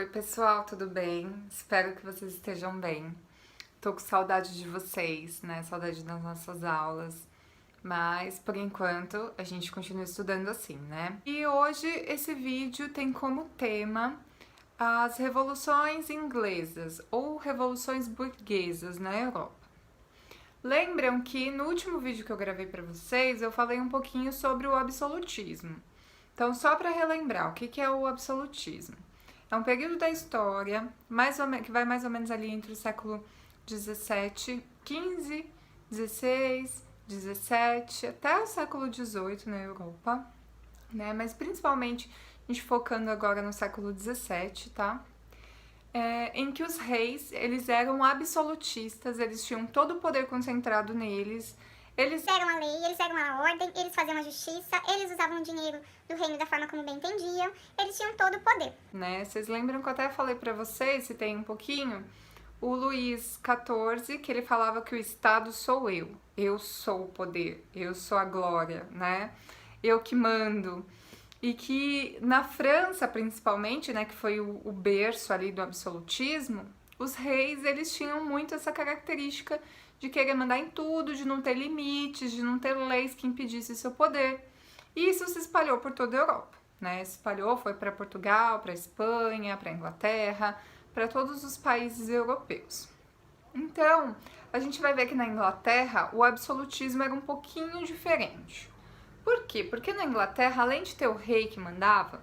Oi pessoal, tudo bem? Espero que vocês estejam bem. Tô com saudade de vocês, né? Saudade das nossas aulas. Mas por enquanto a gente continua estudando assim, né? E hoje esse vídeo tem como tema as revoluções inglesas ou revoluções burguesas na Europa. Lembram que no último vídeo que eu gravei para vocês eu falei um pouquinho sobre o absolutismo. Então, só para relembrar, o que é o absolutismo? É um período da história, que vai mais ou menos ali entre o século 17, 15, 16, 17, até o século 18 na Europa, né? Mas principalmente a gente focando agora no século 17, tá? Em que os reis, eles eram absolutistas, eles tinham todo o poder concentrado neles. Eles eram a lei, eles eram a ordem, eles faziam a justiça, eles usavam o dinheiro do reino da forma como bem entendiam, eles tinham todo o poder. Né? Vocês lembram que eu até falei pra vocês, se tem um pouquinho, o Luís XIV, que ele falava que o Estado sou eu sou o poder, eu sou a glória, né? Eu que mando. E que na França, principalmente, né, que foi o berço ali do absolutismo, os reis, eles tinham muito essa característica de querer mandar em tudo, de não ter limites, de não ter leis que impedissem seu poder. E isso se espalhou por toda a Europa, né? Se espalhou, foi para Portugal, para Espanha, para Inglaterra, para todos os países europeus. Então, a gente vai ver que na Inglaterra o absolutismo era um pouquinho diferente. Por quê? Porque na Inglaterra, além de ter o rei que mandava,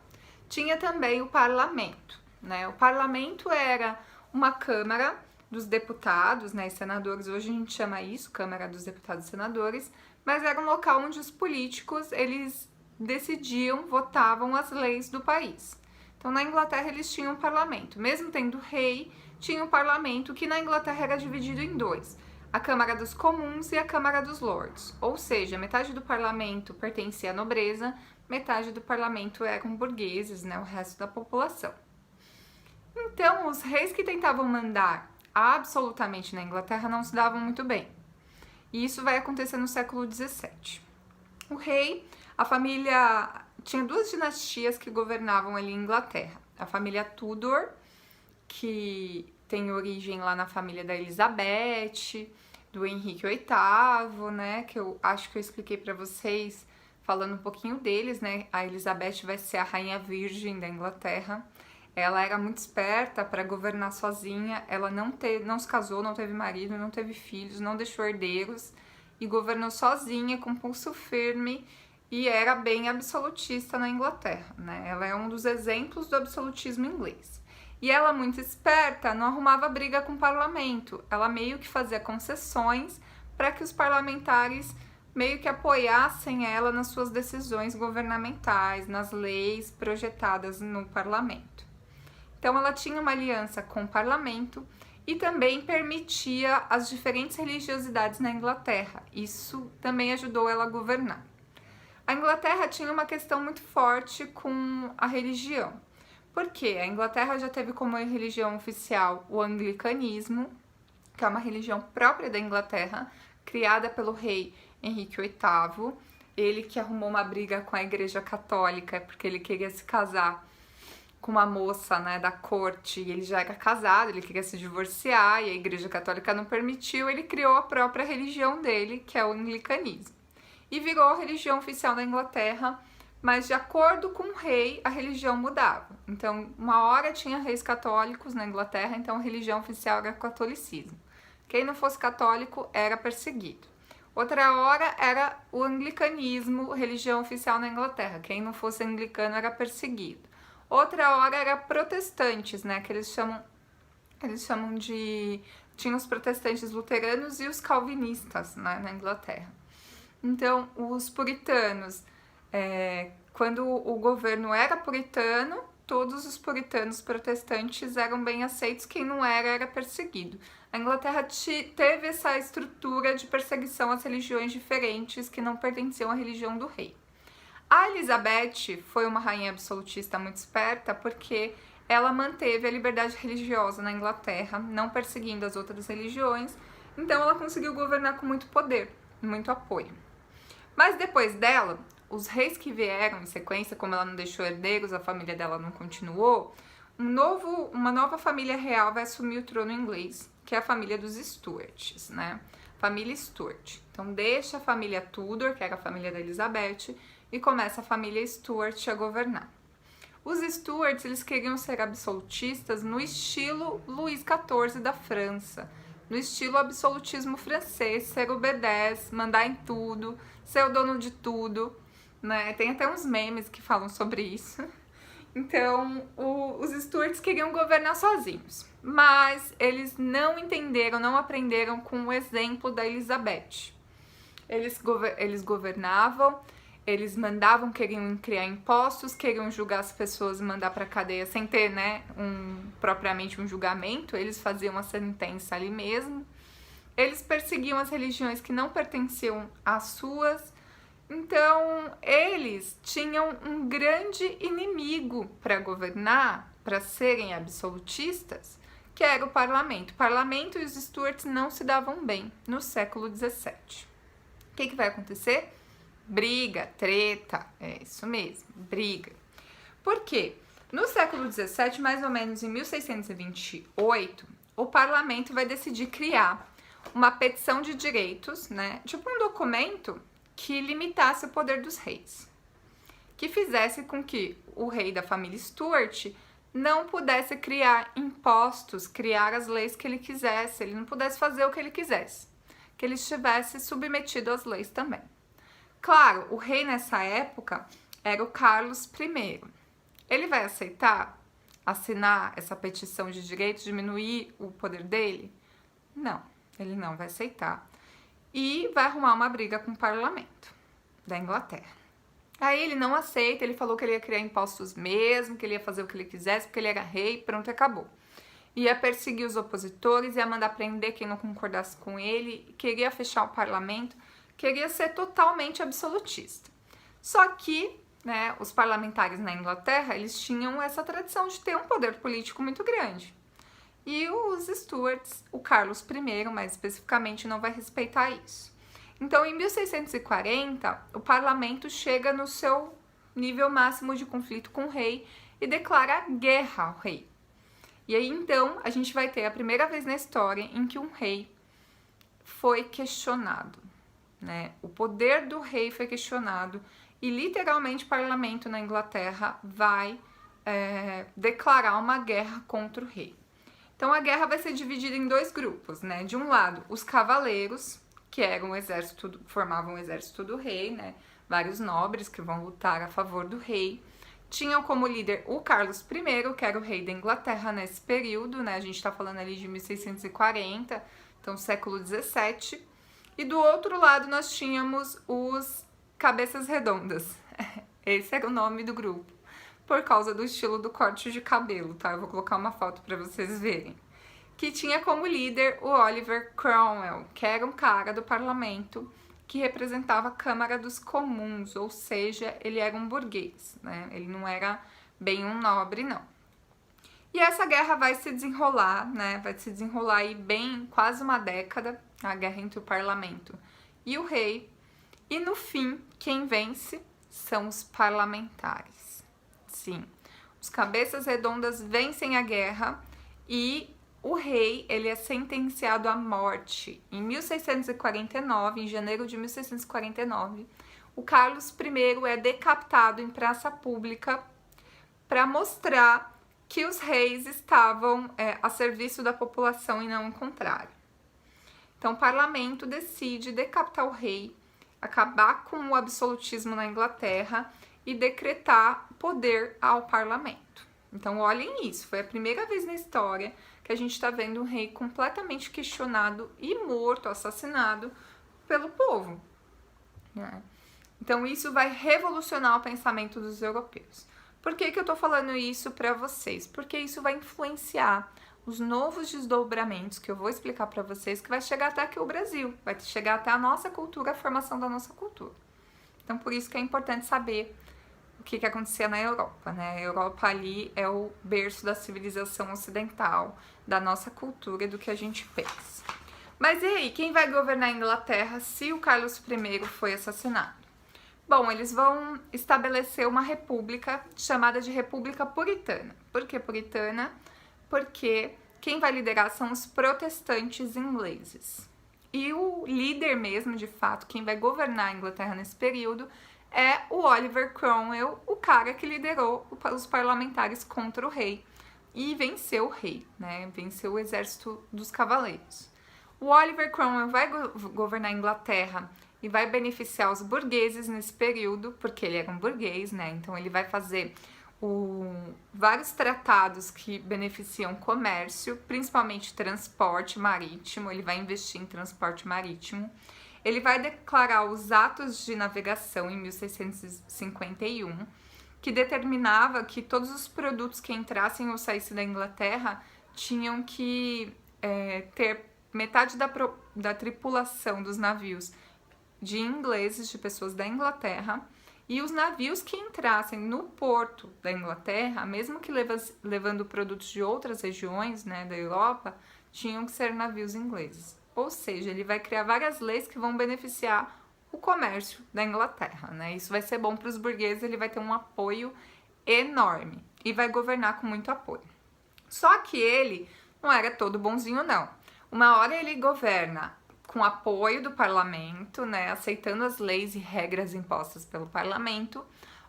tinha também o parlamento, né? O parlamento era uma câmara dos deputados, né, e senadores, hoje a gente chama isso, Câmara dos Deputados e Senadores, mas era um local onde os políticos, eles decidiam, votavam as leis do país. Então, na Inglaterra, eles tinham um parlamento. Mesmo tendo rei, tinha um parlamento que na Inglaterra era dividido em dois. A Câmara dos Comuns e a Câmara dos Lords. Ou seja, metade do parlamento pertencia à nobreza, metade do parlamento eram burgueses, né, o resto da população. Então, os reis que tentavam mandar absolutamente na Inglaterra não se davam muito bem. E isso vai acontecer no século XVII. O rei, a família... Tinha duas dinastias que governavam ali em Inglaterra. A família Tudor, que tem origem lá na família da Elizabeth, do Henrique VIII, né? Que eu acho que eu expliquei para vocês falando um pouquinho deles, né? A Elizabeth vai ser a rainha virgem da Inglaterra. Ela era muito esperta para governar sozinha, ela não se casou, não teve marido, não teve filhos, não deixou herdeiros e governou sozinha, com pulso firme e era bem absolutista na Inglaterra, né? Ela é um dos exemplos do absolutismo inglês. E ela, muito esperta, não arrumava briga com o parlamento, ela meio que fazia concessões para que os parlamentares meio que apoiassem ela nas suas decisões governamentais, nas leis projetadas no parlamento. Então, ela tinha uma aliança com o parlamento e também permitia as diferentes religiosidades na Inglaterra. Isso também ajudou ela a governar. A Inglaterra tinha uma questão muito forte com a religião. Por quê? A Inglaterra já teve como religião oficial o anglicanismo, que é uma religião própria da Inglaterra, criada pelo rei Henrique VIII. Ele que arrumou uma briga com a Igreja Católica porque ele queria se casar com uma moça, né, da corte, e ele já era casado, ele queria se divorciar, e a Igreja Católica não permitiu, ele criou a própria religião dele, que é o anglicanismo. E virou a religião oficial da Inglaterra, mas de acordo com o rei, a religião mudava. Então, uma hora tinha reis católicos na Inglaterra, então a religião oficial era o catolicismo. Quem não fosse católico era perseguido. Outra hora era o anglicanismo, religião oficial na Inglaterra. Quem não fosse anglicano era perseguido. Outra hora era protestantes, né, que eles chamam de... Tinha os protestantes luteranos e os calvinistas, né, na Inglaterra. Então, os puritanos, quando o governo era puritano, todos os puritanos protestantes eram bem aceitos, quem não era perseguido. A Inglaterra teve essa estrutura de perseguição às religiões diferentes que não pertenciam à religião do rei. A Elizabeth foi uma rainha absolutista muito esperta porque ela manteve a liberdade religiosa na Inglaterra, não perseguindo as outras religiões, então ela conseguiu governar com muito poder, muito apoio. Mas depois dela, os reis que vieram em sequência, como ela não deixou herdeiros, a família dela não continuou, uma nova família real vai assumir o trono inglês, que é a família dos Stuarts, né? Família Stuart. Então deixa a família Tudor, que era a família da Elizabeth, e começa a família Stuart a governar. Os Stuarts, eles queriam ser absolutistas no estilo Luís XIV da França, no estilo absolutismo francês, ser o B10, mandar em tudo, ser o dono de tudo, né? Tem até uns memes que falam sobre isso. Então, os Stuarts queriam governar sozinhos, mas eles não entenderam, não aprenderam com o exemplo da Elizabeth. Eles governavam, eles mandavam, queriam criar impostos, queriam julgar as pessoas e mandar para cadeia sem ter, né, propriamente um julgamento. Eles faziam a sentença ali mesmo. Eles perseguiam as religiões que não pertenciam às suas. Então, eles tinham um grande inimigo para governar, para serem absolutistas, que era o parlamento. O parlamento e os Stuarts não se davam bem no século XVII. O que vai acontecer? Briga, treta, é isso mesmo, briga. Por quê? No século XVII, mais ou menos em 1628, o parlamento vai decidir criar uma petição de direitos, né? Tipo um documento que limitasse o poder dos reis, que fizesse com que o rei da família Stuart não pudesse criar impostos, criar as leis que ele quisesse, ele não pudesse fazer o que ele quisesse, que ele estivesse submetido às leis também. Claro, o rei nessa época era o Carlos I. Ele vai aceitar assinar essa petição de direitos, diminuir o poder dele? Não, ele não vai aceitar. E vai arrumar uma briga com o parlamento da Inglaterra. Aí ele não aceita, ele falou que ele ia criar impostos mesmo, que ele ia fazer o que ele quisesse, porque ele era rei, pronto, acabou. Ia perseguir os opositores, ia mandar prender quem não concordasse com ele, queria fechar o parlamento, queria ser totalmente absolutista. Só que, né, os parlamentares na Inglaterra, eles tinham essa tradição de ter um poder político muito grande. E os Stuarts, o Carlos I, mais especificamente, não vai respeitar isso. Então, em 1640, o parlamento chega no seu nível máximo de conflito com o rei e declara guerra ao rei. E aí, então, a gente vai ter a primeira vez na história em que um rei foi questionado, né? O poder do rei foi questionado e, literalmente, o parlamento na Inglaterra vai declarar uma guerra contra o rei. Então, a guerra vai ser dividida em dois grupos, né? De um lado, os cavaleiros, que eram formavam o exército do rei, né? Vários nobres que vão lutar a favor do rei. Tinham como líder o Carlos I, que era o rei da Inglaterra nesse período, né? A gente tá falando ali de 1640, então século XVII. E do outro lado nós tínhamos os cabeças redondas. Esse era o nome do grupo, por causa do estilo do corte de cabelo, tá? Eu vou colocar uma foto para vocês verem. Que tinha como líder o Oliver Cromwell, que era um cara do parlamento que representava a Câmara dos Comuns, ou seja, ele era um burguês, né? Ele não era bem um nobre, não. E essa guerra vai se desenrolar, né? Vai se desenrolar aí bem quase uma década, a guerra entre o parlamento e o rei. E no fim, quem vence são os parlamentares. Sim, os cabeças redondas vencem a guerra e o rei, ele é sentenciado à morte. Em 1649, em janeiro de 1649, o Carlos I é decapitado em praça pública para mostrar que os reis estavam a serviço da população e não o contrário. Então, o parlamento decide decapitar o rei, acabar com o absolutismo na Inglaterra e decretar poder ao parlamento. Então, olhem isso, foi a primeira vez na história que a gente está vendo um rei completamente questionado e morto, assassinado pelo povo, né? Então, isso vai revolucionar o pensamento dos europeus. Por que eu tô falando isso para vocês? Porque isso vai influenciar os novos desdobramentos que eu vou explicar para vocês, que vai chegar até aqui o Brasil, vai chegar até a nossa cultura, a formação da nossa cultura. Então, por isso que é importante saber o que acontecia na Europa, né? A Europa ali é o berço da civilização ocidental, da nossa cultura e do que a gente pensa. Mas e aí, quem vai governar a Inglaterra se o Carlos I foi assassinado? Bom, eles vão estabelecer uma república chamada de República Puritana. Por que puritana? Porque quem vai liderar são os protestantes ingleses. E o líder mesmo, de fato, quem vai governar a Inglaterra nesse período é o Oliver Cromwell, o cara que liderou os parlamentares contra o rei e venceu o rei, né? Venceu o exército dos cavaleiros. O Oliver Cromwell vai governar a Inglaterra e vai beneficiar os burgueses nesse período, porque ele era um burguês, né? Então ele vai fazer vários tratados que beneficiam comércio, principalmente transporte marítimo. Ele vai investir em transporte marítimo. Ele vai declarar os atos de navegação em 1651, que determinava que todos os produtos que entrassem ou saíssem da Inglaterra tinham que ter metade da tripulação dos navios de ingleses, de pessoas da Inglaterra, e os navios que entrassem no porto da Inglaterra, mesmo que levando produtos de outras regiões, né, da Europa, tinham que ser navios ingleses. Ou seja, ele vai criar várias leis que vão beneficiar o comércio da Inglaterra, né? Isso vai ser bom para os burgueses, ele vai ter um apoio enorme e vai governar com muito apoio. Só que ele não era todo bonzinho, não. Uma hora ele governa com apoio do parlamento, né, aceitando as leis e regras impostas pelo parlamento.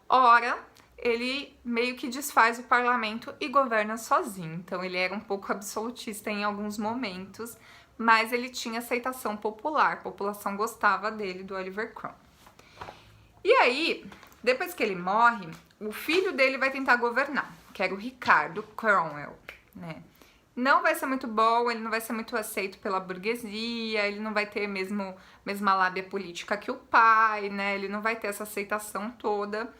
Ora, ele meio que desfaz o parlamento e governa sozinho. Então, ele era um pouco absolutista em alguns momentos, mas ele tinha aceitação popular. A população gostava dele, do Oliver Cromwell. E aí, depois que ele morre, o filho dele vai tentar governar, que era o Ricardo Cromwell, né? Não vai ser muito bom, ele não vai ser muito aceito pela burguesia, ele não vai ter mesma lábia política que o pai, né? Ele não vai ter essa aceitação toda.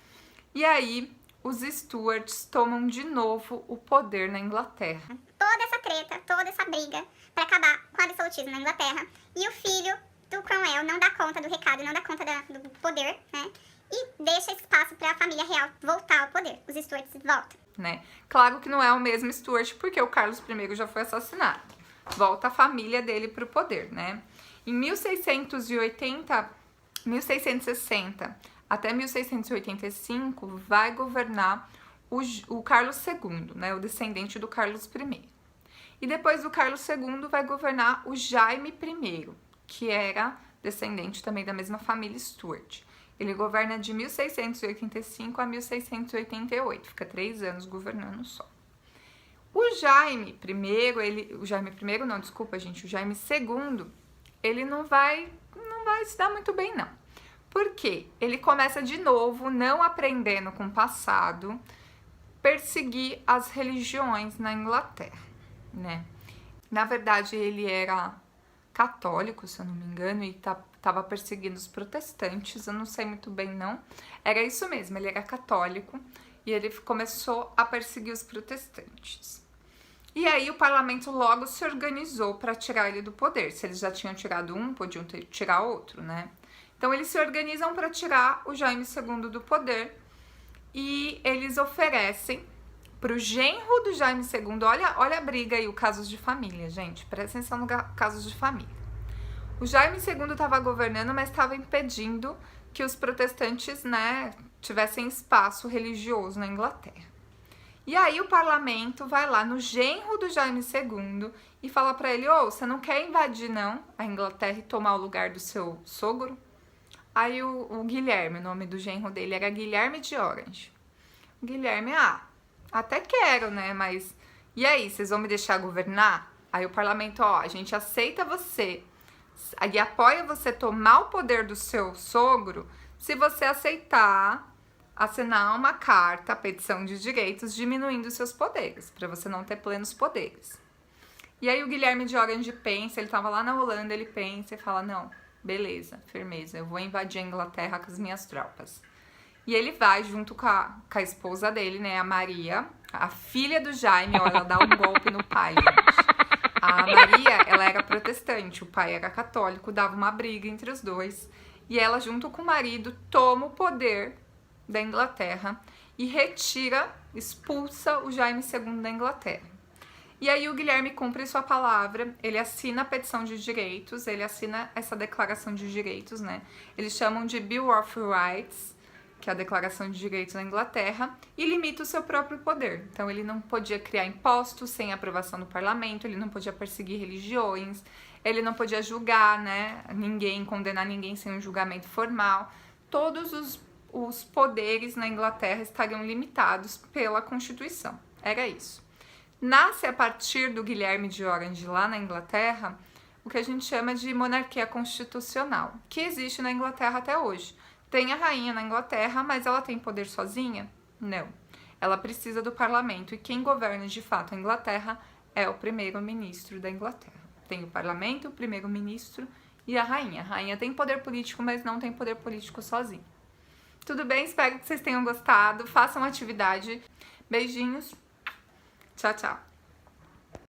E aí, os Stuarts tomam de novo o poder na Inglaterra. Toda essa treta, toda essa briga para acabar com o absolutismo na Inglaterra. E o filho do Cromwell não dá conta do recado, não dá conta do poder, né? E deixa espaço para a família real voltar ao poder. Os Stuarts voltam. Né? Claro que não é o mesmo Stuart, porque o Carlos I já foi assassinado. Volta a família dele para o poder, né? Em 1660 até 1685, vai governar o Carlos II, né? O descendente do Carlos I. E depois do Carlos II vai governar o Jaime I, que era descendente também da mesma família Stuart. Ele governa de 1685 a 1688, fica 3 anos governando só. O Jaime II, o Jaime II, ele não vai se dar muito bem, não. Por quê? Ele começa de novo, não aprendendo com o passado, perseguir as religiões na Inglaterra, né? Na verdade, ele era católico, se eu não me engano, e estava perseguindo os protestantes, eu não sei muito bem não. Era isso mesmo, ele era católico e ele começou a perseguir os protestantes. E aí o parlamento logo se organizou para tirar ele do poder. Se eles já tinham tirado um, podiam tirar outro, né? Então eles se organizam para tirar o Jaime II do poder e eles oferecem para o genro do Jaime II, olha a briga aí, o casos de família, gente, presta atenção no casos de família. O Jaime II estava governando, mas estava impedindo que os protestantes, né, tivessem espaço religioso na Inglaterra. E aí o parlamento vai lá no genro do Jaime II e fala para ele, você não quer invadir não a Inglaterra e tomar o lugar do seu sogro? Aí o Guilherme, o nome do genro dele era Guilherme de Orange. O Guilherme, até quero, né, mas e aí, vocês vão me deixar governar? Aí o parlamento, a gente aceita você e apoia você tomar o poder do seu sogro se você aceitar assinar uma carta, petição de direitos, diminuindo seus poderes, para você não ter plenos poderes. E aí o Guilherme de Orange pensa, ele estava lá na Holanda, ele pensa e fala, não, beleza, firmeza, eu vou invadir a Inglaterra com as minhas tropas. E ele vai junto com a esposa dele, né, a Maria, a filha do Jaime, ela dá um golpe no pai, gente. A Maria, ela era protestante, o pai era católico, dava uma briga entre os dois. E ela, junto com o marido, toma o poder da Inglaterra e expulsa o Jaime II da Inglaterra. E aí o Guilherme cumpre sua palavra, ele assina a petição de direitos, ele assina essa declaração de direitos, né? Eles chamam de Bill of Rights, que é a Declaração de Direitos da Inglaterra, e limita o seu próprio poder. Então ele não podia criar impostos sem aprovação do parlamento, ele não podia perseguir religiões, ele não podia julgar, né, ninguém, condenar ninguém sem um julgamento formal. Todos os poderes na Inglaterra estariam limitados pela Constituição. Era isso. Nasce a partir do Guilherme de Orange lá na Inglaterra o que a gente chama de monarquia constitucional, que existe na Inglaterra até hoje. Tem a rainha na Inglaterra, mas ela tem poder sozinha? Não. Ela precisa do parlamento e quem governa de fato a Inglaterra é o primeiro-ministro da Inglaterra. Tem o parlamento, o primeiro-ministro e a rainha. A rainha tem poder político, mas não tem poder político sozinha. Tudo bem? Espero que vocês tenham gostado. Façam atividade. Beijinhos. Tchau, tchau.